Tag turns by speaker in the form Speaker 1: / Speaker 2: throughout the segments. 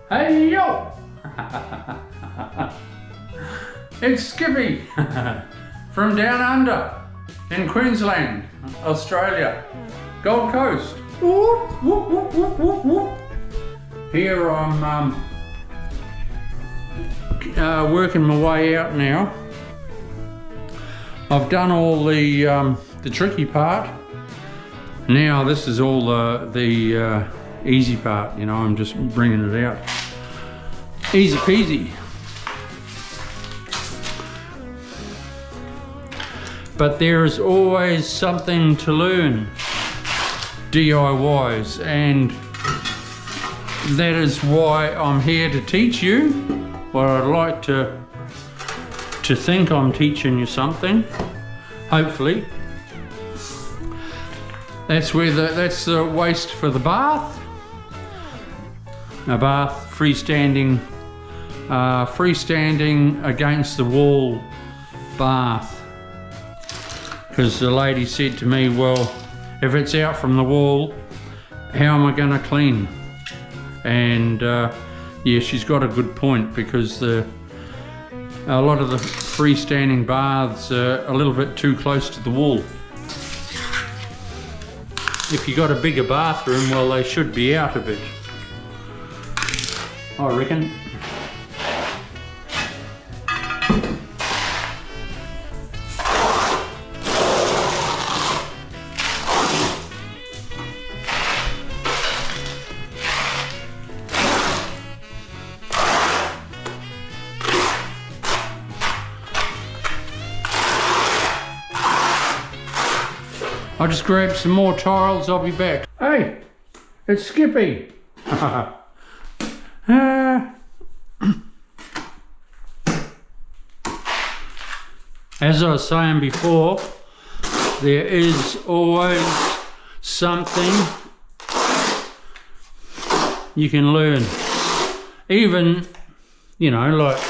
Speaker 1: Hey yo! It's Skippy from down under in Queensland, Australia, Gold Coast. Whoop, whoop, whoop, whoop, whoop, whoop. Here I'm working my way out now. I've done all the tricky part. Now this is all the easy part, you know, I'm just bringing it out. Easy peasy. But there is always something to learn, DIYs, and that is why I'm here to teach you. Well, I'd like to think I'm teaching you something, hopefully. That's the waste for the bath. A bath, freestanding against the wall bath. Because the lady said to me, well, if it's out from the wall, how am I going to clean? And yeah, she's got a good point, because a lot of the freestanding baths are a little bit too close to the wall. If you got a bigger bathroom, well, they should be out a bit, I reckon. I'll just grab some more tiles, I'll be back. Hey, it's Skippy. As I was saying before, there is always something you can learn. Even, you know, like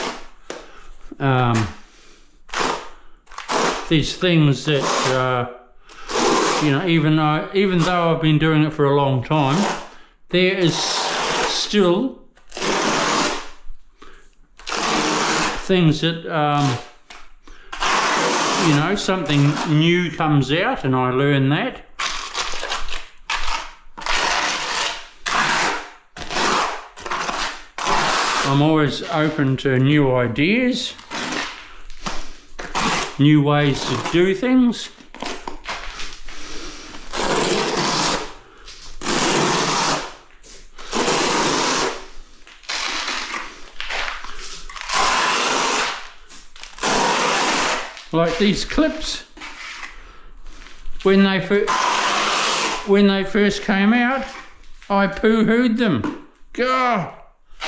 Speaker 1: these things that you know, even though I've been doing it for a long time, there is still things that, you know, something new comes out and I learn that. I'm always open to new ideas, new ways to do things. Like these clips, when they first came out, I poo-hooed them. God,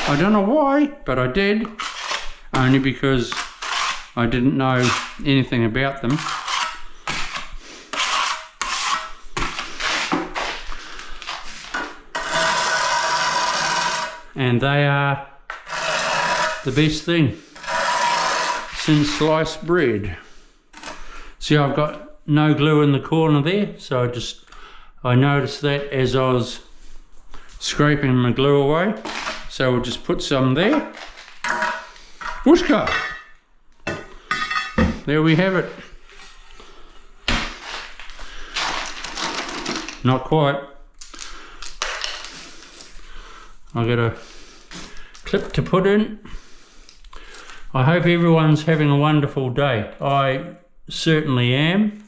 Speaker 1: I don't know why, but I did. Only because I didn't know anything about them. And they are the best thing since sliced bread. See, I've got no glue in the corner there, so I noticed that as I was scraping my glue away. So we'll just put some there. Whooshka! There we have it. Not quite. I've got a clip to put in. I hope everyone's having a wonderful day. I certainly am.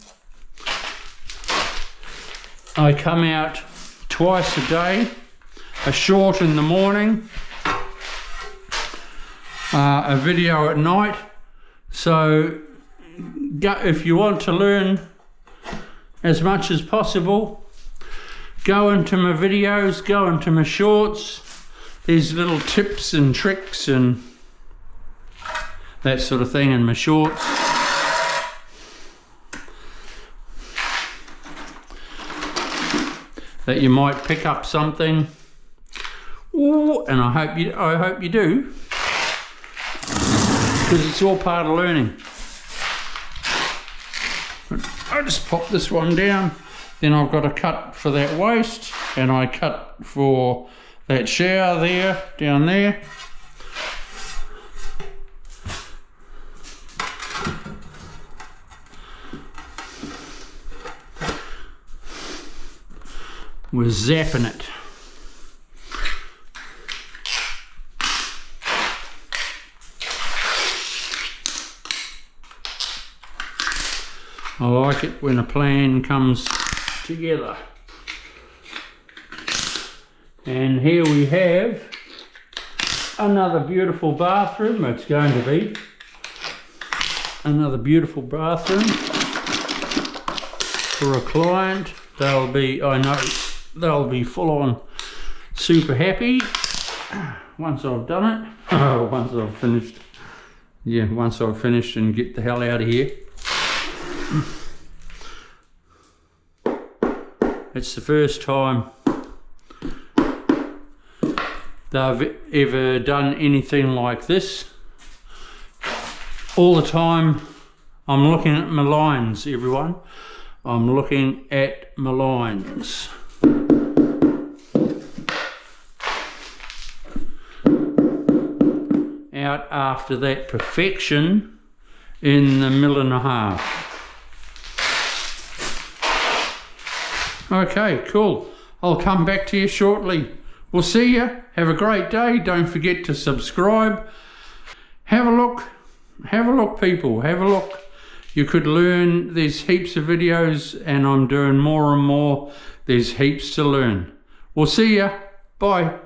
Speaker 1: I come out twice a day, a short in the morning, a video at night. So if you want to learn as much as possible, go into my videos, go into my shorts. There's little tips and tricks and that sort of thing in my shorts. That you might pick up something. Ooh, and I hope you do, because it's all part of learning. I just pop this one down, then I've got to cut for that waste, and I cut for that shower there, down there. We're zapping it. I like it when a plan comes together. And here we have another beautiful bathroom. It's going to be another beautiful bathroom for a client. They'll be, I know, they'll be full on super happy once I've done it. Once I've finished. Yeah, once I've finished and get the hell out of here. It's the first time they've ever done anything like this. All the time I'm looking at my lines, everyone. I'm looking at my lines. Out after that perfection in the 1.5 mil. Okay, cool. I'll come back to you shortly. We'll see you. Have a great day. Don't forget to subscribe. Have a look. Have a look, people. Have a look. You could learn. There's heaps of videos and I'm doing more and more. There's heaps to learn. We'll see you. Bye.